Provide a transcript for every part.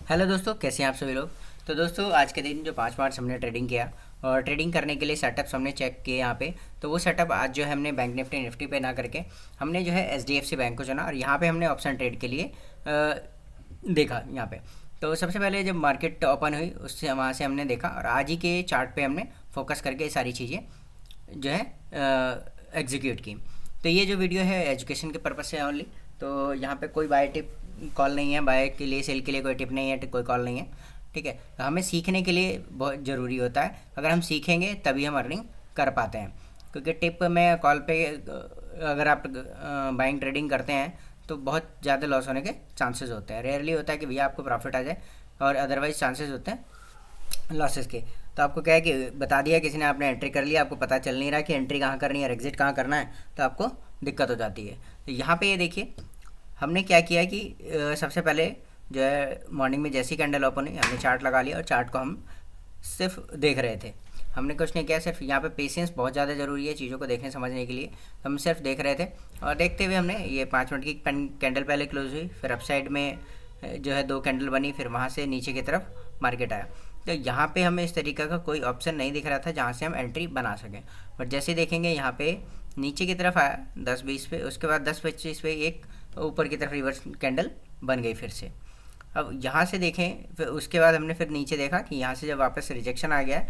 Hello दोस्तों, कैसे हैं आप सभी लोग। तो दोस्तों, आज के दिन जो 5 मार्च हमने ट्रेडिंग किया और ट्रेडिंग करने के लिए सेटअप्स हमने चेक किए यहाँ पे। तो वो सेटअप आज जो है हमने बैंक निफ्टी पे ना करके हमने जो है एचडीएफसी बैंक को चुना और यहाँ पे हमने ऑप्शन ट्रेड के लिए देखा यहाँ पे। तो सबसे पहले जब मार्केट ओपन हुई उससे वहाँ से हमने देखा और आज ही के चार्ट पे हमने फोकस करके ये सारी चीज़ें जो है एग्जीक्यूट की। तो ये जो वीडियो है एजुकेशन के पर्पज़ से ओनली। तो यहाँ पे कोई बाय टिप कॉल नहीं है, बाय के लिए सेल के लिए कोई टिप नहीं है, कोई कॉल नहीं है। ठीक है, तो हमें सीखने के लिए बहुत ज़रूरी होता है। अगर हम सीखेंगे तभी हम अर्निंग कर पाते हैं, क्योंकि टिप में कॉल पे अगर आप बाइंग ट्रेडिंग करते हैं तो बहुत ज़्यादा लॉस होने के चांसेस होते हैं। रेयरली होता है कि भैया आपको प्रॉफिट आ जाए, और अदरवाइज चांसेस होते हैं लॉसेस के। तो आपको क्या है कि बता दिया किसी ने, आपने एंट्री कर लिया, आपको पता चल नहीं रहा कि एंट्री कहाँ करनी है और एग्जिट कहाँ करना है, तो आपको दिक्कत हो जाती है। तो यहाँ पे ये देखिए हमने क्या किया कि सबसे पहले जो है मॉर्निंग में जैसी कैंडल ओपन हुई हमने चार्ट लगा लिया और चार्ट को हम सिर्फ देख रहे थे। हमने कुछ नहीं किया, सिर्फ यहाँ पे पेशेंस बहुत ज़्यादा ज़रूरी है चीज़ों को देखने समझने के लिए। तो हम सिर्फ देख रहे थे और देखते हुए हमने ये 5 मिनट की कैंडल पहले क्लोज हुई, फिर अपसाइड में जो है 2 कैंडल बनी, फिर वहाँ से नीचे की तरफ मार्केट आया। तो यहाँ पे हमें इस तरीके का कोई ऑप्शन नहीं दिख रहा था जहाँ से हम एंट्री बना सकें। बट जैसे देखेंगे यहाँ पे नीचे की तरफ आया 10-20 पे, उसके बाद 10-25 पे एक ऊपर की तरफ रिवर्स कैंडल बन गई फिर से। अब यहाँ से देखें, फिर उसके बाद हमने फिर नीचे देखा कि यहाँ से जब वापस रिजेक्शन आ गया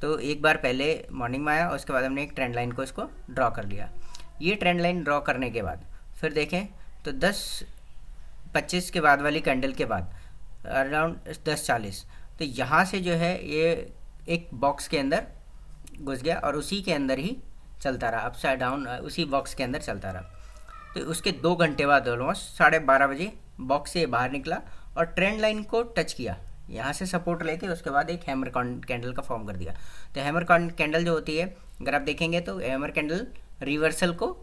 तो एक बार पहले मॉर्निंग में आया, उसके बाद हमने एक ट्रेंड लाइन को इसको ड्रॉ कर लिया। ये ट्रेंड लाइन ड्रॉ करने के बाद फिर देखें तो 10-25 के बाद वाली कैंडल के बाद अराउंड 10-40, तो यहाँ से जो है ये एक बॉक्स के अंदर घुस गया और उसी के अंदर ही चलता रहा, अपसाइड डाउन उसी बॉक्स के अंदर चलता रहा। तो उसके 2 घंटे बाद ऑलमोस्ट 12:30 बजे बॉक्स से बाहर निकला और ट्रेंड लाइन को टच किया, यहाँ से सपोर्ट लेके उसके बाद एक हैमर कैंडल का फॉर्म कर दिया। तो हैमर कैंडल जो होती है, अगर आप देखेंगे तो हैमर कैंडल रिवर्सल को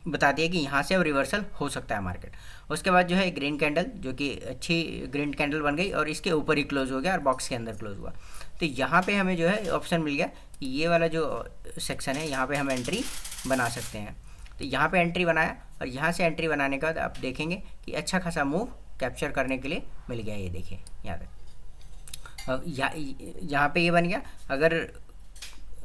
बताती है कि यहाँ से अब रिवर्सल हो सकता है मार्केट। उसके बाद जो है ग्रीन कैंडल, जो कि अच्छी ग्रीन कैंडल बन गई और इसके ऊपर ही क्लोज हो गया और बॉक्स के अंदर क्लोज हुआ। तो यहाँ पे हमें जो है ऑप्शन मिल गया कि ये वाला जो सेक्शन है यहाँ पे हम एंट्री बना सकते हैं। तो यहाँ पे एंट्री बनाया और यहाँ से एंट्री बनाने के बाद आप देखेंगे कि अच्छा खासा मूव कैप्चर करने के लिए मिल गया। ये देखिए यहाँ तक यहाँ पे ये बन गया। अगर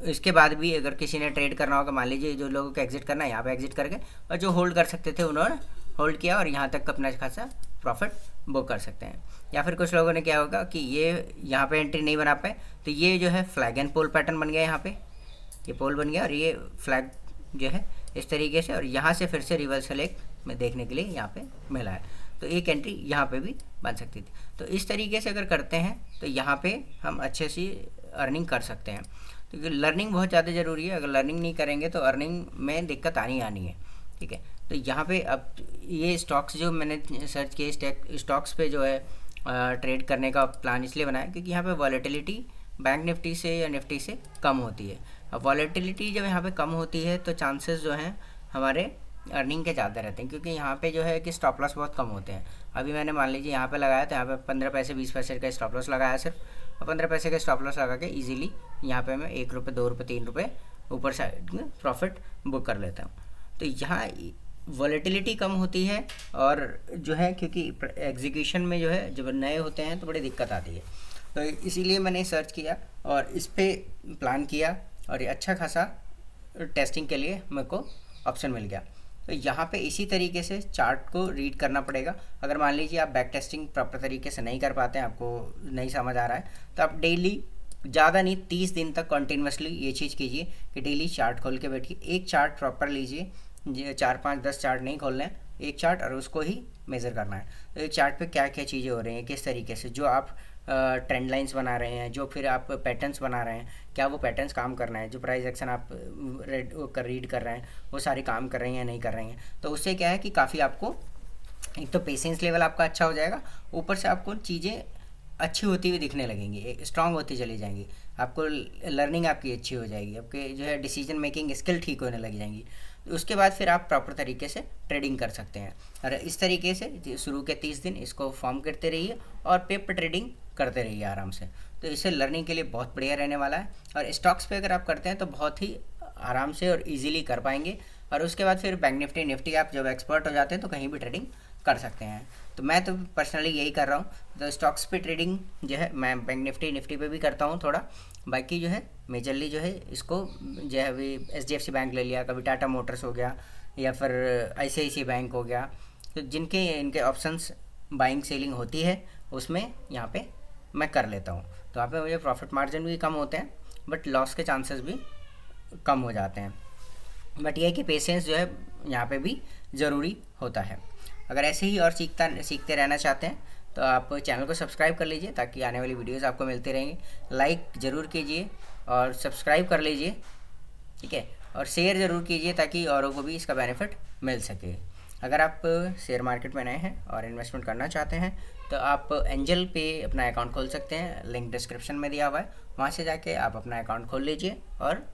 इसके बाद भी अगर किसी ने ट्रेड करना होगा, मान लीजिए जो लोगों को एग्जिट करना है यहाँ पे एग्जिट करके, और जो होल्ड कर सकते थे उन्होंने होल्ड किया और यहाँ तक अपना खासा प्रॉफिट बुक कर सकते हैं। या फिर कुछ लोगों ने क्या होगा कि ये यहाँ पे एंट्री नहीं बना पाए, तो ये जो है फ्लैग एंड पोल पैटर्न बन गया। यहाँ पे ये पोल बन गया और ये फ्लैग जो है इस तरीके से, और यहाँ से फिर से रिवर्सल एक में देखने के लिए यहाँ पे मिला है। तो एक एंट्री यहाँ पे भी बन सकती थी। तो इस तरीके से अगर करते हैं तो यहाँ पे हम अच्छे से अर्निंग कर सकते हैं। तो लर्निंग बहुत ज़्यादा ज़रूरी है, अगर लर्निंग नहीं करेंगे तो अर्निंग में दिक्कत आनी है। ठीक है, तो यहाँ पे अब ये स्टॉक्स जो मैंने सर्च किए, स्टॉक्स पे जो है ट्रेड करने का प्लान इसलिए बनाया क्योंकि यहाँ पे वॉलेटिलिटी बैंक निफ्टी से या निफ्टी से कम होती है। अब वॉलेटिलिटी जब यहाँ पे कम होती है तो चांसेस जो हैं हमारे अर्निंग के ज़्यादा रहते हैं, क्योंकि यहाँ पे जो है कि स्टॉप लॉस बहुत कम होते हैं। अभी मैंने मान लीजिए यहाँ पे लगाया तो यहाँ पे 15 पैसे 20 पैसे का स्टॉप लॉस लगाया सिर्फ, और 15 पैसे का स्टॉप लॉस लगा के ईजिली यहाँ पे मैं 1 रुपये 2 रुपये 3 रुपये ऊपर साइड में प्रॉफिट बुक कर लेता हूँ। तो यहाँ वॉलेटिलिटी कम होती है और जो है क्योंकि एग्जीक्यूशन में जो है जब नए होते हैं तो बड़ी दिक्कत आती है। तो इसीलिए मैंने सर्च किया और इस पर प्लान किया और ये अच्छा खासा टेस्टिंग के लिए मेरे को ऑप्शन मिल गया। तो यहाँ पे इसी तरीके से चार्ट को रीड करना पड़ेगा। अगर मान लीजिए आप बैक टेस्टिंग प्रॉपर तरीके से नहीं कर पाते हैं, आपको नहीं समझ आ रहा है, तो आप डेली ज़्यादा नहीं 30 दिन तक कंटिन्यूसली ये चीज़ कीजिए कि डेली चार्ट खोल के बैठिए। एक चार्ट प्रॉपर लीजिए, 4-5-10 चार्ट नहीं खोलना है, एक चार्ट और उसको ही मेज़र करना है। तो एक चार्ट पे क्या क्या चीज़ें हो रही हैं, किस तरीके से जो आप ट्रेंड लाइंस बना रहे हैं, जो फिर आप पैटर्न्स बना रहे हैं, क्या वो पैटर्न्स काम करना है, जो प्राइस एक्शन आप रीड कर रहे हैं वो सारी काम कर रही हैं नहीं कर रही हैं। तो उससे क्या है कि काफ़ी आपको एक तो पेशेंस लेवल आपका अच्छा हो जाएगा, ऊपर से आपको चीज़ें अच्छी होती हुई दिखने लगेंगी, स्ट्रांग होती चली जाएंगी, आपको लर्निंग आपकी अच्छी हो जाएगी, आपके जो है डिसीजन मेकिंग स्किल ठीक होने लग जाएंगी। उसके बाद फिर आप प्रॉपर तरीके से ट्रेडिंग कर सकते हैं। और इस तरीके से शुरू के 30 दिन इसको फॉर्म करते रहिए और पेपर ट्रेडिंग करते रहिए आराम से। तो इससे लर्निंग के लिए बहुत बढ़िया रहने वाला है। और स्टॉक्स पे अगर आप करते हैं तो बहुत ही आराम से और इजीली कर पाएंगे। और उसके बाद फिर बैंक निफ्टी आप जब एक्सपर्ट हो जाते हैं तो कहीं भी ट्रेडिंग कर सकते हैं। तो मैं तो पर्सनली यही कर रहा हूँ। तो स्टॉक्स पे ट्रेडिंग जो है मैं बैंक निफ्टी पे भी करता हूँ थोड़ा, बाकी जो है मेजरली जो है इसको जो है अभी HDFC बैंक ले लिया, कभी टाटा मोटर्स हो गया या फिर ICICI बैंक हो गया, तो जिनके इनके ऑप्शंस बाइंग सेलिंग होती है उसमें यहाँ पे मैं कर लेता हूँ। तो यहाँ पे मुझे प्रॉफिट मार्जिन भी कम होते हैं बट लॉस के चांसेस भी कम हो जाते हैं। बट ये है कि पेशेंस जो है यहाँ पे भी ज़रूरी होता है। अगर ऐसे ही और सीखते रहना चाहते हैं तो आप चैनल को सब्सक्राइब कर लीजिए ताकि आने वाली वीडियोस आपको मिलती रहेंगी। लाइक ज़रूर कीजिए और सब्सक्राइब कर लीजिए, ठीक है, और शेयर ज़रूर कीजिए ताकि औरों को भी इसका बेनिफिट मिल सके। अगर आप शेयर मार्केट में नए हैं और इन्वेस्टमेंट करना चाहते हैं तो आप एंजल पे अपना अकाउंट खोल सकते हैं, लिंक डिस्क्रिप्शन में दिया हुआ है, वहाँ से जाके आप अपना अकाउंट खोल लीजिए और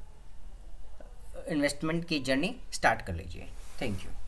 इन्वेस्टमेंट की जर्नी स्टार्ट कर लीजिए। Thank you.